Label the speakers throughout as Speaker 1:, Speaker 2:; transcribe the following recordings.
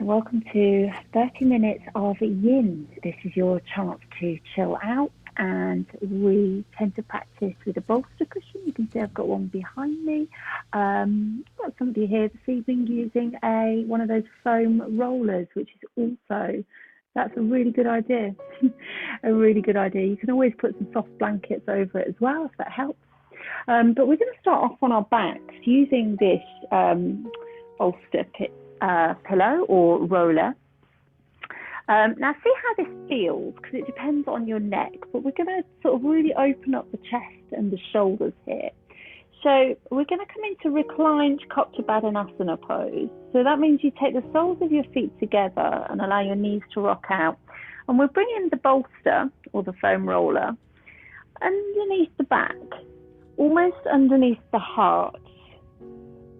Speaker 1: Welcome to 30 minutes of yin. This is your chance to chill out, and we tend to practice with a bolster cushion. You can see I've got one behind me. Got somebody here this evening using one of those foam rollers, which is that's a really good idea. A really good idea. You can always put some soft blankets over it as well if that helps. But we're going to start off on our backs using this bolster pillow or roller. Now see how this feels, because it depends on your neck, but we're going to sort of really open up the chest and the shoulders here. So we're going to come into reclined Kapalabhati pose. So that means you take the soles of your feet together and allow your knees to rock out. And we're bringing the bolster or the foam roller underneath the back, almost underneath the heart,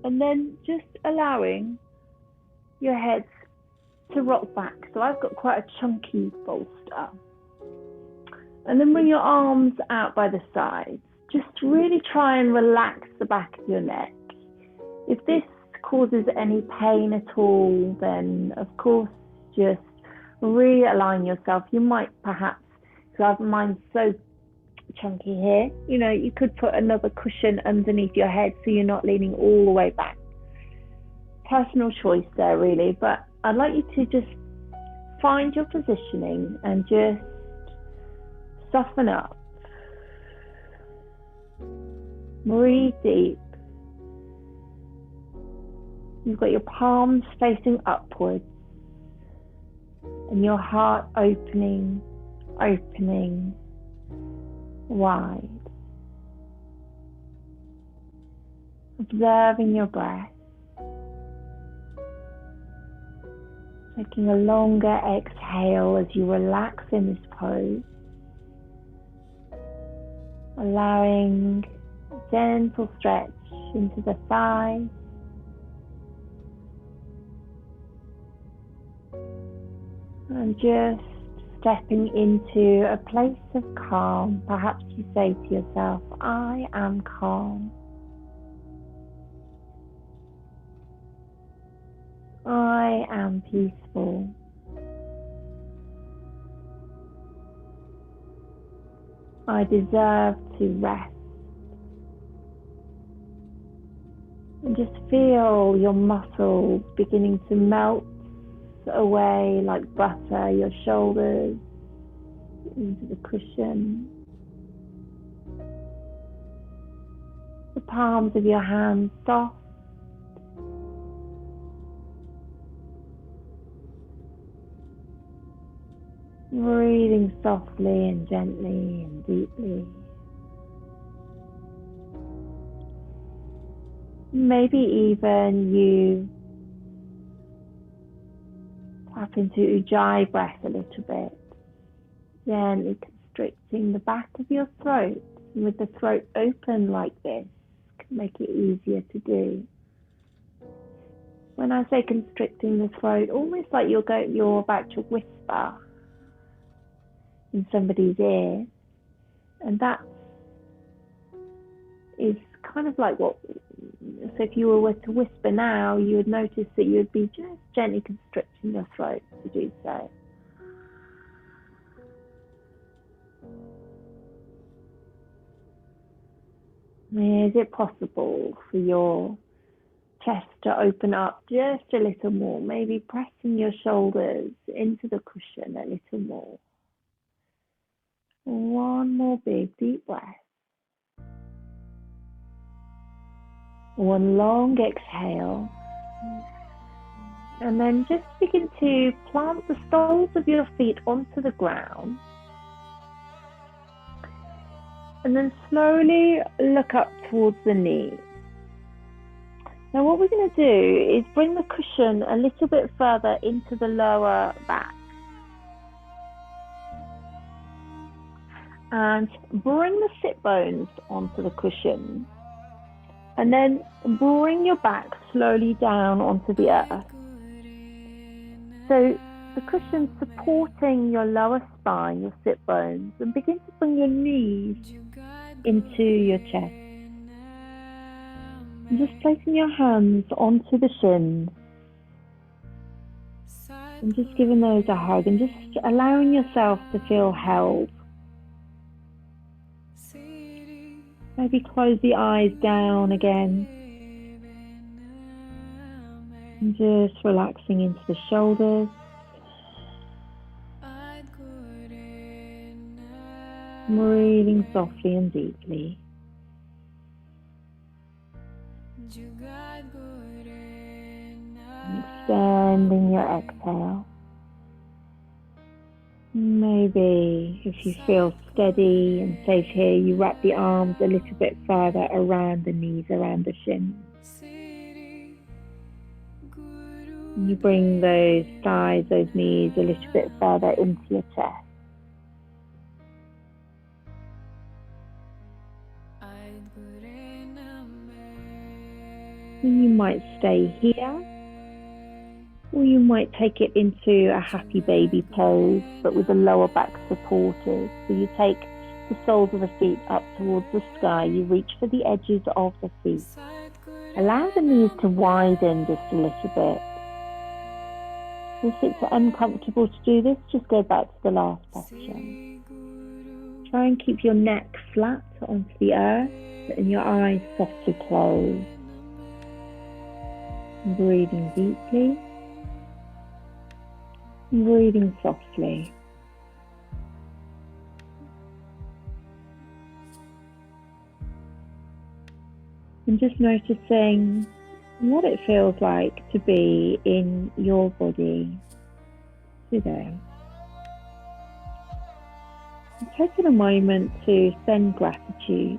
Speaker 1: and then just allowing your head to rock back. So I've got quite a chunky bolster. And then bring your arms out by the sides. Just really try and relax the back of your neck. If this causes any pain at all, then of course just realign yourself. You might perhaps, because mine's so chunky here, you could put another cushion underneath your head so you're not leaning all the way back. Personal choice there really, but I'd like you to just find your positioning and just soften up. Breathe deep. You've got your palms facing upwards and your heart opening wide. Observing your breath. Taking a longer exhale as you relax in this pose. Allowing a gentle stretch into the thighs. And just stepping into a place of calm. Perhaps you say to yourself, I am calm. I am peaceful. I deserve to rest. And just feel your muscles beginning to melt away like butter, your shoulders into the cushion. The palms of your hands soft. Breathing softly and gently and deeply. Maybe even you tap into Ujjayi breath a little bit, gently constricting the back of your throat. And with the throat open like this, can make it easier to do. When I say constricting the throat, almost like you're about to whisper in somebody's ear, and that is kind of like so if you were to whisper now, you would notice that you would be just gently constricting your throat to do so. Is it possible for your chest to open up just a little more, maybe pressing your shoulders into the cushion a little more? One more big deep breath. One long exhale. And then just begin to plant the soles of your feet onto the ground. And then slowly look up towards the knees. Now what we're going to do is bring the cushion a little bit further into the lower back. And bring the sit bones onto the cushion. And then bring your back slowly down onto the earth. So the cushion supporting your lower spine, your sit bones, and begin to bring your knees into your chest. And just placing your hands onto the shins. And just giving those a hug and just allowing yourself to feel held. Maybe close the eyes down again. And just relaxing into the shoulders. Breathing softly and deeply. Extending your exhale. Maybe if you feel steady and safe here, you wrap the arms a little bit further around the knees, around the shins. You bring those thighs, those knees a little bit further into your chest. And you might stay here, or you might take it into a happy baby pose, but with the lower back supported. So you take the soles of the feet up towards the sky. You reach for the edges of the feet. Allow the knees to widen just a little bit. If it's uncomfortable to do this, just go back to the last posture. Try and keep your neck flat onto the earth and your eyes softly closed. Breathing deeply. Breathing softly. And just noticing what it feels like to be in your body today. And taking a moment to send gratitude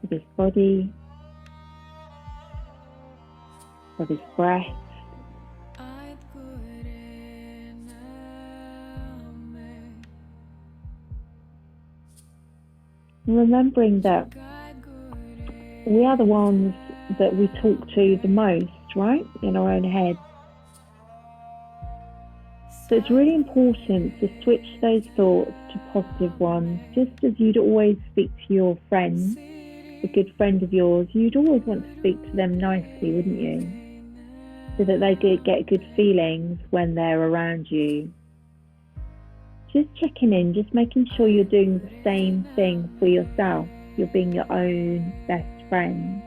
Speaker 1: for this body, for this breath, remembering that we are the ones that we talk to the most, right? In our own head. So it's really important to switch those thoughts to positive ones, just as you'd always speak to your friend, a good friend of yours, you'd always want to speak to them nicely, wouldn't you? So that they get good feelings when they're around you. Just checking in, just making sure you're doing the same thing for yourself. You're being your own best friend.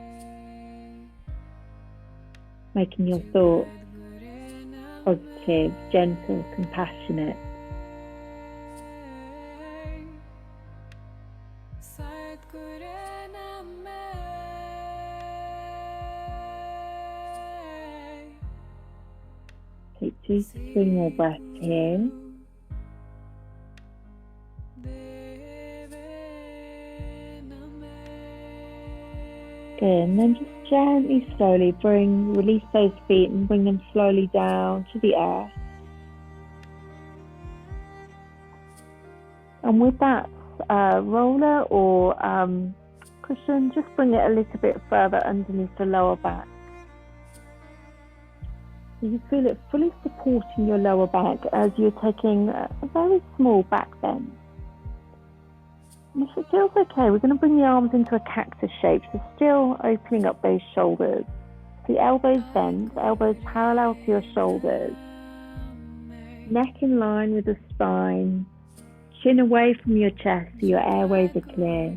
Speaker 1: Making your thoughts positive, gentle, compassionate. Take 2 to 3 more breaths here. Good, and then just gently, slowly release those feet and bring them slowly down to the earth. And with that roller or cushion, just bring it a little bit further underneath the lower back. You feel it fully supporting your lower back as you're taking a very small back bend. And if it feels okay, we're going to bring the arms into a cactus shape, so still opening up those shoulders. The elbows bent, elbows parallel to your shoulders. Neck in line with the spine. Chin away from your chest so your airways are clear.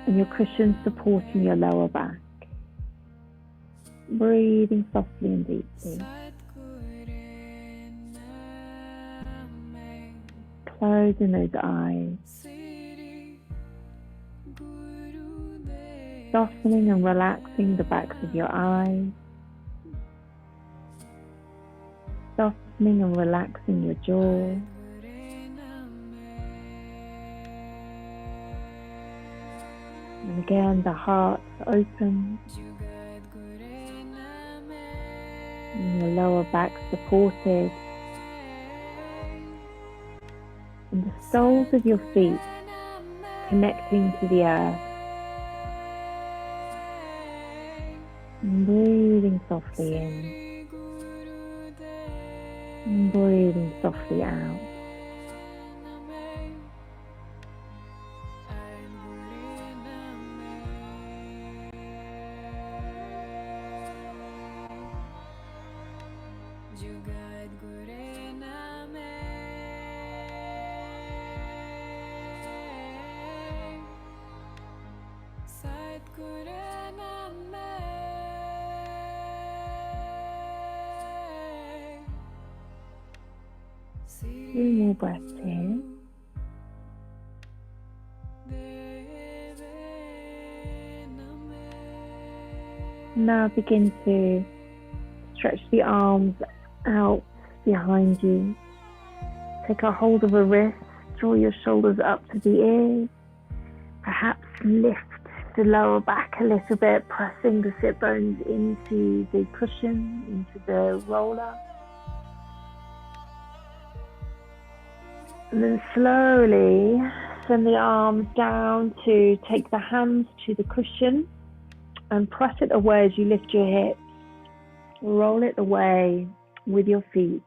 Speaker 1: And your cushion supporting your lower back. Breathing softly and deeply. Closing those eyes. Softening and relaxing the backs of your eyes. Softening and relaxing your jaw. And again, the heart opens. And your lower back supported. And the soles of your feet connecting to the earth. And breathing softly in. And breathing softly out. Three more breaths here. Now begin to stretch the arms out behind you. Take a hold of a wrist, draw your shoulders up to the ears. Perhaps lift the lower back a little bit, pressing the sit bones into the cushion, into the roller. And then slowly send the arms down to take the hands to the cushion and press it away as you lift your hips. Roll it away with your feet.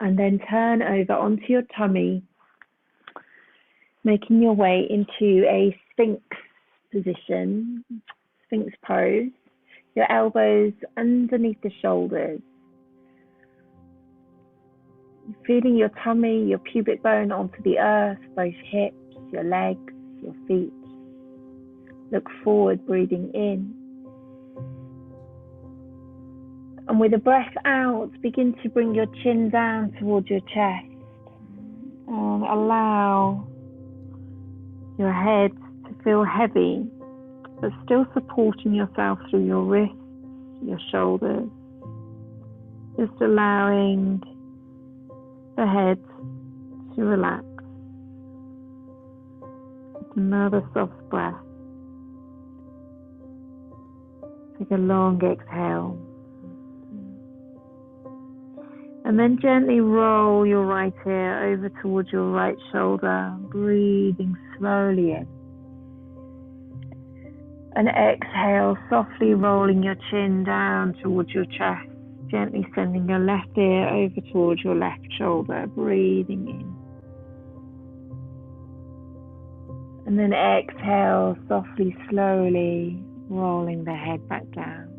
Speaker 1: And then turn over onto your tummy, making your way into a Sphinx position, Sphinx pose. Your elbows underneath the shoulders. Feeling your tummy, your pubic bone onto the earth, both hips, your legs, your feet. Look forward, breathing in. And with a breath out, begin to bring your chin down towards your chest. And allow your head to feel heavy, but still supporting yourself through your wrists, your shoulders. Just allowing the head to relax. Another soft breath. Take a long exhale. And then gently roll your right ear over towards your right shoulder, breathing slowly in. And exhale, softly rolling your chin down towards your chest, gently sending your left ear over towards your left shoulder, breathing in. And then exhale, softly, slowly rolling the head back down.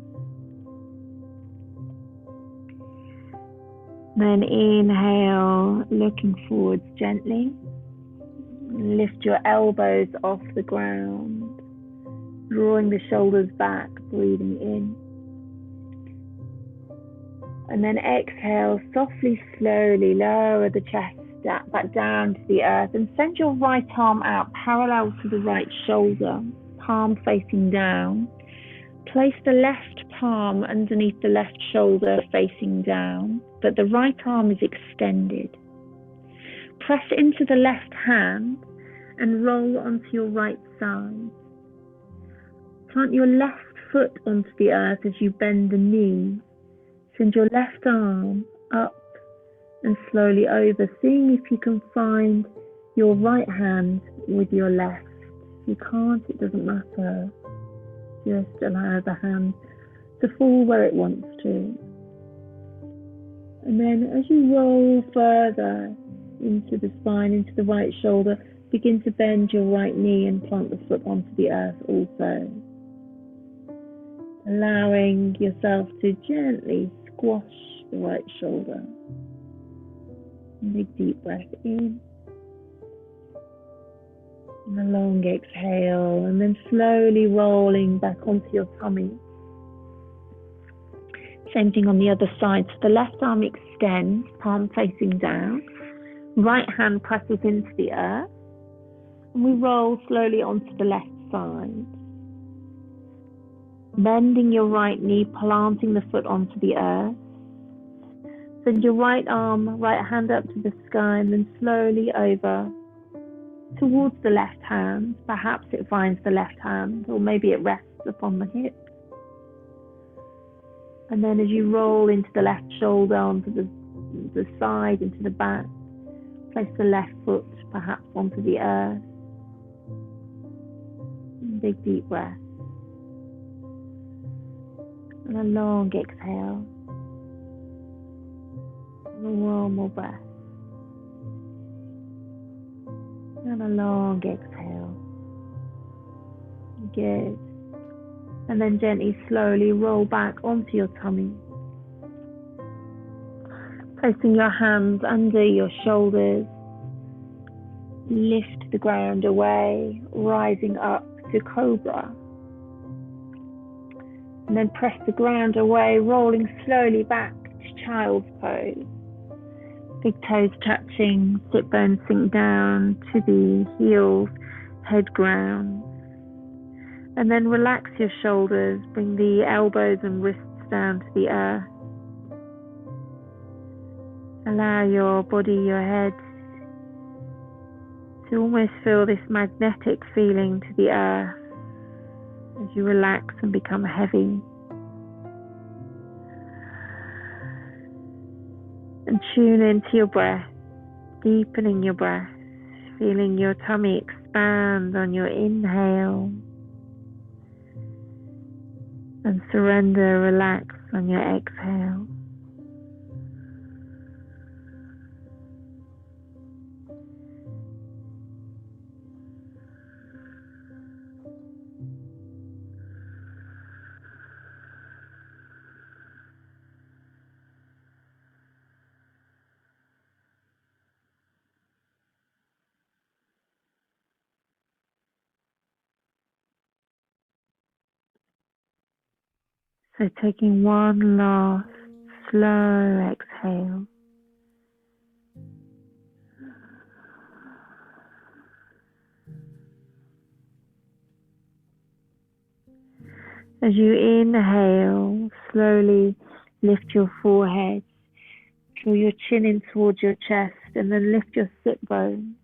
Speaker 1: Then inhale, looking forwards gently. Lift your elbows off the ground, drawing the shoulders back, breathing in. And then exhale, softly, slowly lower the chest back down to the earth and send your right arm out parallel to the right shoulder, palm facing down. Place the left palm underneath the left shoulder facing down, but the right arm is extended. Press into the left hand and roll onto your right side. Plant your left foot onto the earth as you bend the knee. Send your left arm up and slowly over, seeing if you can find your right hand with your left. If you can't, it doesn't matter. Just allow the hand to fall where it wants to. And then as you roll further into the spine, into the right shoulder, begin to bend your right knee and plant the foot onto the earth also. Allowing yourself to gently squash the right shoulder. Big deep breath in. And a long exhale, and then slowly rolling back onto your tummy. Same thing on the other side. So the left arm extends, palm facing down. Right hand presses into the earth. And we roll slowly onto the left side. Bending your right knee, planting the foot onto the earth. Send your right arm, right hand up to the sky, and then slowly over towards the left hand. Perhaps it finds the left hand, or maybe it rests upon the hip. And then as you roll into the left shoulder, onto the side, into the back, place the left foot perhaps onto the earth. Big deep breath. And a long exhale. And one more breath. And a long exhale. Good. And then gently, slowly roll back onto your tummy. Placing your hands under your shoulders, lift the ground away, rising up to cobra. And then press the ground away, rolling slowly back to child's pose. Big toes touching, sit bones sink down to the heels, head ground. And then relax your shoulders, bring the elbows and wrists down to the earth. Allow your body, your head, to almost feel this magnetic feeling to the earth as you relax and become heavy. And tune into your breath, deepening your breath, feeling your tummy expand on your inhale, and surrender, relax on your exhale. So taking one last slow exhale. As you inhale, slowly lift your forehead, draw your chin in towards your chest, and then lift your sit bones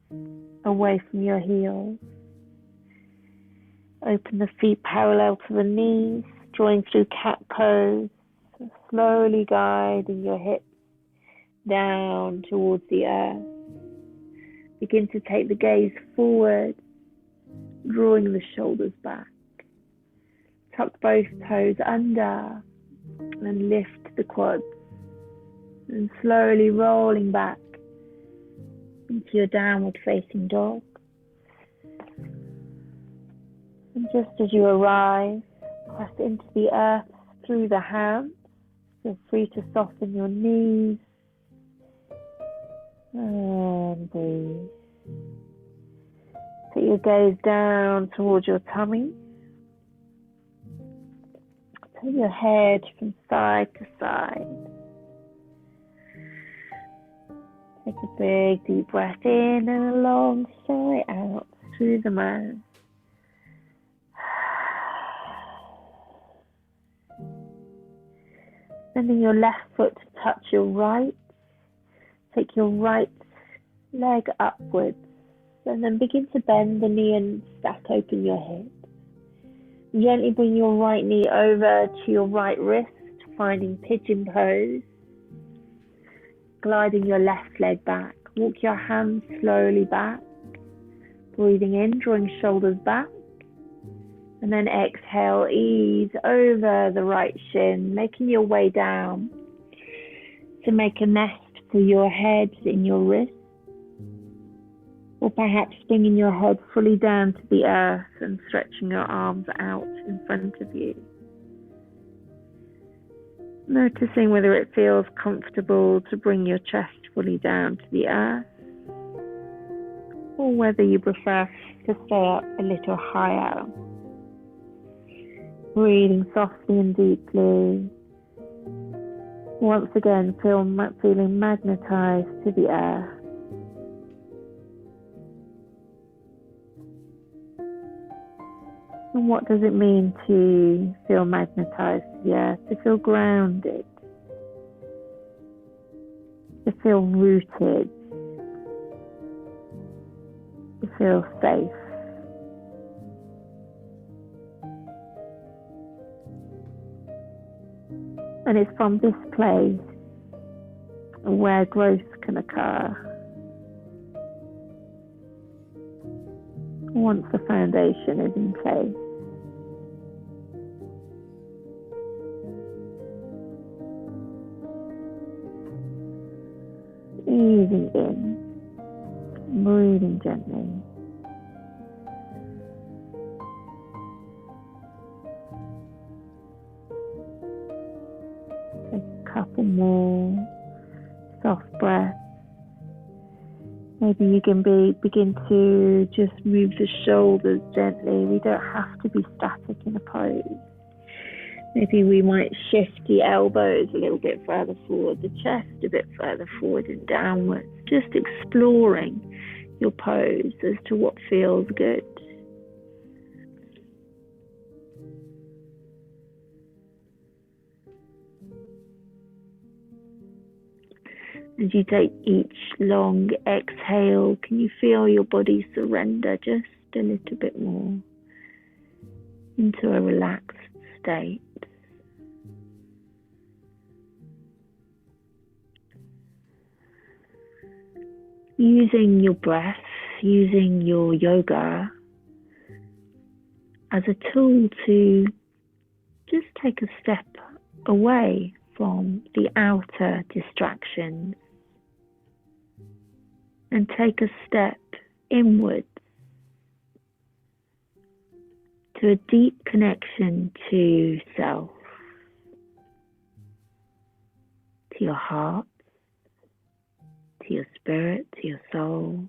Speaker 1: away from your heels. Open the feet parallel to the knees, drawing through cat pose, slowly guiding your hips down towards the earth. Begin to take the gaze forward, drawing the shoulders back. Tuck both toes under and lift the quads, and slowly rolling back into your downward facing dog. And just as you arrive, press into the earth through the hands. Feel free to soften your knees and breathe. Take your gaze down towards your tummy. Turn your head from side to side. Take a big deep breath in and a long sigh out through the mouth. Bending your left foot to touch your right. Take your right leg upwards and then begin to bend the knee and stack open your hip. Gently bring your right knee over to your right wrist, finding pigeon pose. Gliding your left leg back. Walk your hands slowly back. Breathing in, drawing shoulders back. And then exhale, ease over the right shin, making your way down to make a nest for your head in your wrist. Or perhaps bringing your head fully down to the earth and stretching your arms out in front of you. Noticing whether it feels comfortable to bring your chest fully down to the earth, or whether you prefer to stay up a little higher. Breathing softly and deeply. Once again, feeling magnetized to the earth. And what does it mean to feel magnetized to the earth? To feel grounded. To feel rooted. To feel safe. And it's from this place where growth can occur. Once the foundation is in place. Easing in, breathing gently. Take a couple more soft breath. Maybe you can begin to just move the shoulders gently. We don't have to be static in a pose. Maybe we might shift the elbows a little bit further forward, the chest a bit further forward and downwards. Just exploring your pose as to what feels good. As you take each long exhale, can you feel your body surrender just a little bit more into a relaxed state? Using your breath, using your yoga as a tool to just take a step away from the outer distractions and take a step inwards to a deep connection to self, to your heart, to your spirit, to your soul.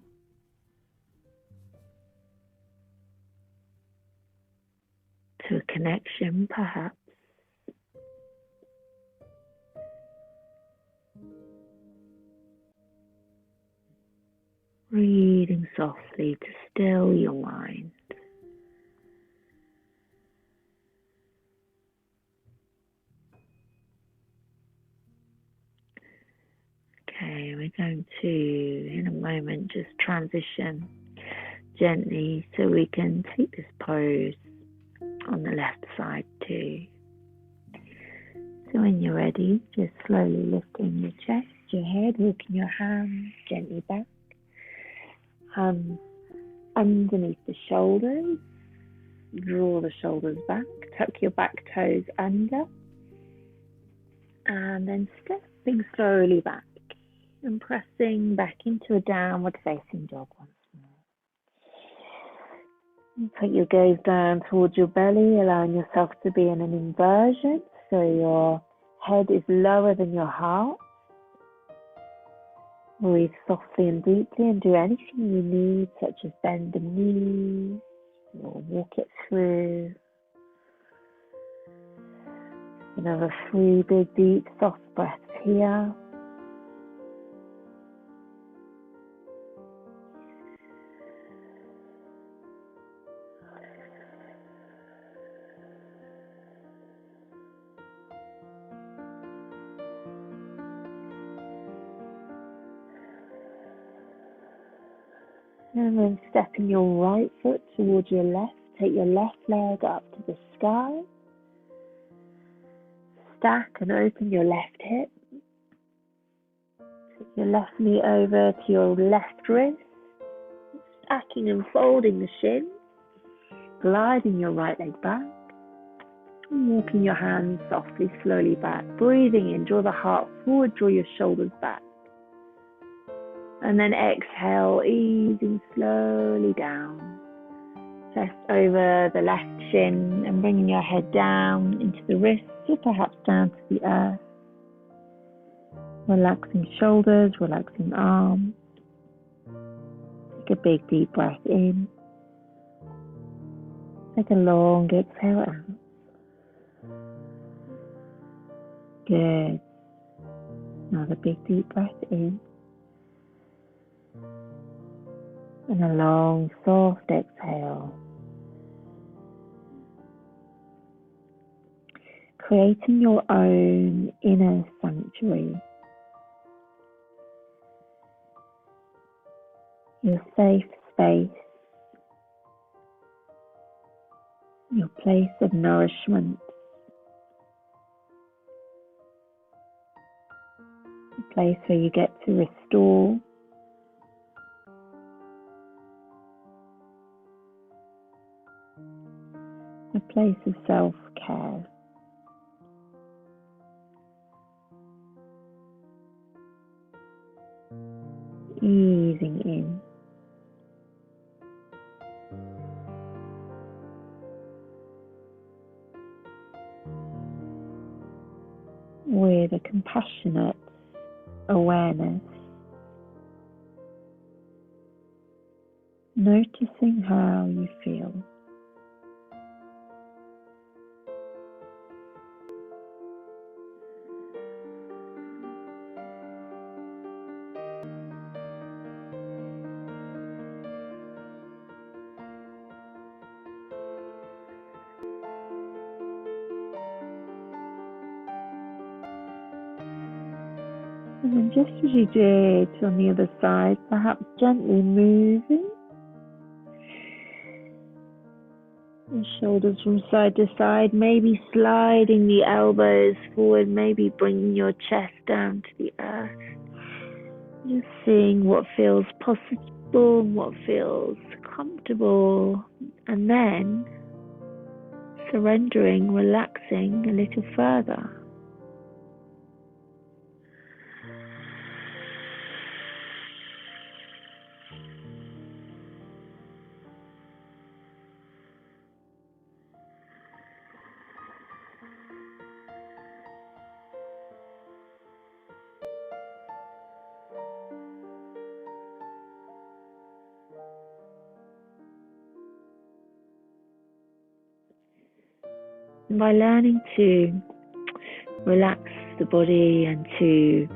Speaker 1: To a connection, perhaps. Breathing softly to still your mind. Okay, we're going to, in a moment, just transition gently so we can take this pose on the left side too. So when you're ready, just slowly lifting your chest, your head, walking your hands gently back. Underneath the shoulders, draw the shoulders back, tuck your back toes under, and then stepping slowly back and pressing back into a downward facing dog once more. Take your gaze down towards your belly, allowing yourself to be in an inversion, so your head is lower than your heart. Breathe softly and deeply and do anything you need, such as bend the knees or walk it through. Another 3 big, deep, soft breaths here. And then stepping your right foot towards your left, take your left leg up to the sky. Stack and open your left hip. Take your left knee over to your left wrist. Stacking and folding the shins. Gliding your right leg back. And walking your hands softly, slowly back. Breathing in, draw the heart forward, draw your shoulders back. And then exhale, easing slowly down. Chest over the left shin and bringing your head down into the wrists or perhaps down to the earth. Relaxing shoulders, relaxing arms. Take a big deep breath in. Take a long exhale out. Good. Another big deep breath in. And a long, soft exhale. Creating your own inner sanctuary. Your safe space. Your place of nourishment. A place where you get to restore. A place of self-care. Easing in. With a compassionate awareness, noticing how you feel. And then just as you did on the other side, perhaps gently moving the shoulders from side to side, maybe sliding the elbows forward, maybe bringing your chest down to the earth. Just seeing what feels possible, what feels comfortable, and then surrendering, relaxing a little further. By learning to relax the body and to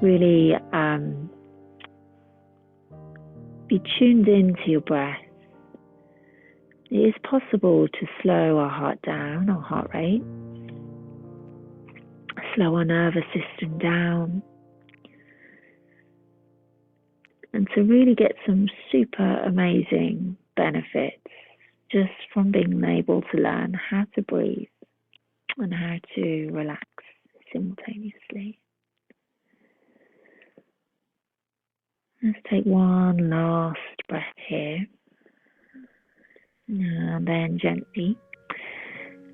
Speaker 1: really be tuned into your breath, it is possible to slow our heart down, our heart rate, slow our nervous system down, and to really get some super amazing benefits just from being able to learn how to breathe and how to relax simultaneously. Let's take one last breath here. And then gently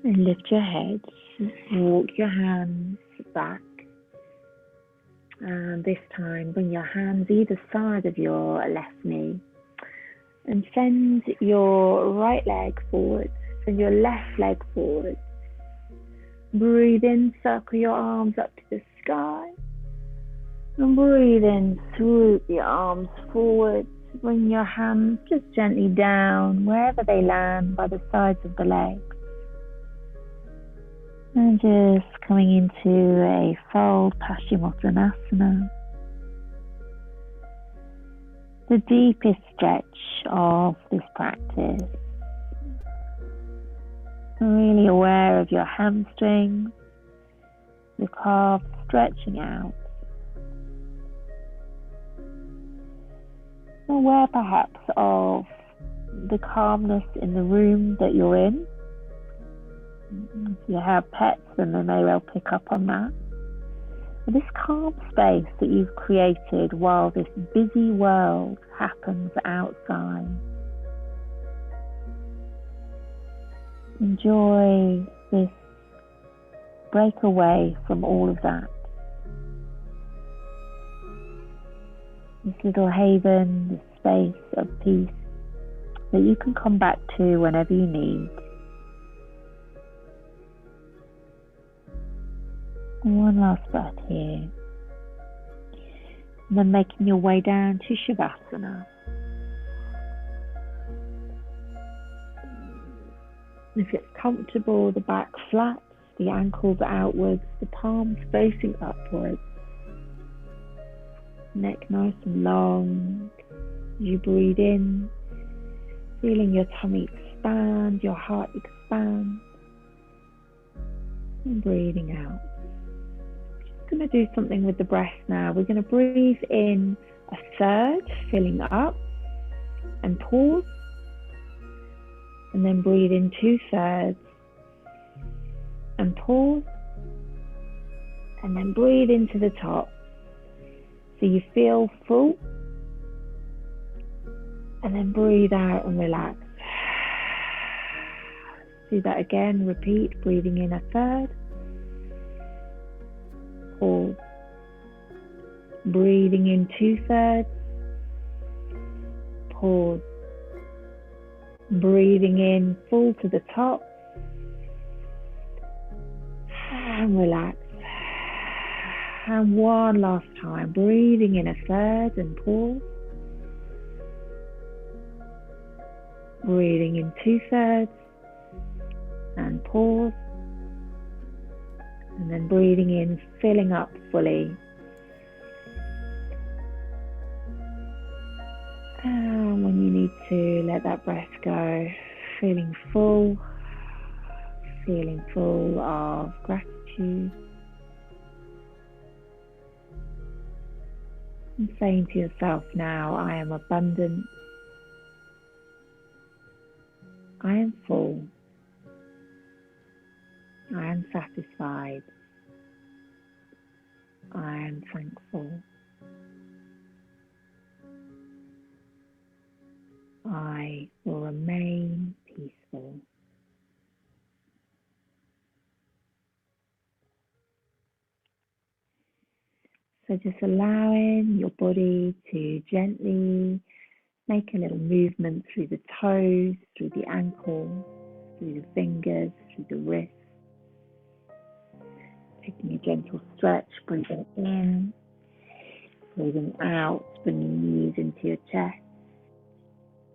Speaker 1: lift your head, walk your hands back. And this time bring your hands either side of your left knee and send your right leg forward, send your left leg forward. Breathe in, circle your arms up to the sky. And breathe in, swoop the arms forward. Bring your hands just gently down wherever they land by the sides of the legs. And just coming into a fold Paschimottanasana. The deepest stretch of this practice. Really aware of your hamstrings, your calves stretching out. Aware perhaps of the calmness in the room that you're in. If you have pets, then they may well pick up on that. But this calm space that you've created while this busy world happens outside. Enjoy this break away from all of that. This little haven, this space of peace that you can come back to whenever you need. One last breath here. And then making your way down to Shavasana. If it's comfortable, the back flat, the ankles outwards, the palms facing upwards. Neck nice and long. You breathe in, feeling your tummy expand, your heart expand. And breathing out. Just going to do something with the breath now. We're going to breathe in a third, filling up, and pause. And then breathe in 2/3 and pause. And then breathe into the top. So you feel full. And then breathe out and relax. Do that again, repeat, breathing in a third. Pause. Breathing in 2/3. Pause. Breathing in full to the top. And relax. And one last time, breathing in a third and pause. Breathing in 2/3 and pause. And then breathing in, filling up fully. And when you need to, let that breath go, feeling full of gratitude. And saying to yourself now, I am abundant, I am full, I am satisfied, I am thankful, I will remain peaceful. So just allowing your body to gently make a little movement through the toes, through the ankles, through the fingers, through the wrists. Taking a gentle stretch, breathing in, breathing out, bringing knees into your chest.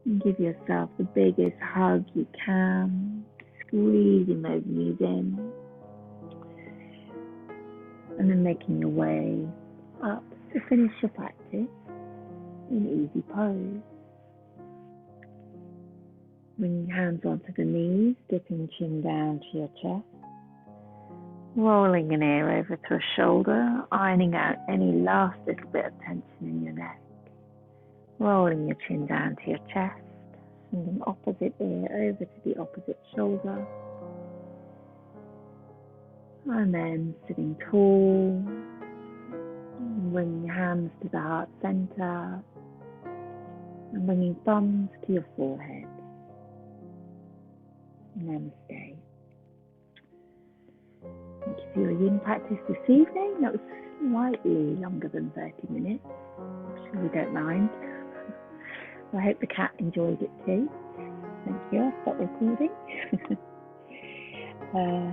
Speaker 1: And give yourself the biggest hug you can, squeezing those knees in. And then making your way up to finish your practice in easy pose. Bringing hands onto the knees, dipping chin down to your chest. Rolling an ear over to a shoulder, ironing out any last little bit of tension in your neck. Rolling your chin down to your chest, sending opposite ear over to the opposite shoulder. And then sitting tall, bringing your hands to the heart center, and bringing thumbs to your forehead. Namaste. Thank you for your yin practice this evening. That was slightly longer than 30 minutes. I'm sure we don't mind. I hope the cat enjoyed it too. Thank you. I'll stop recording.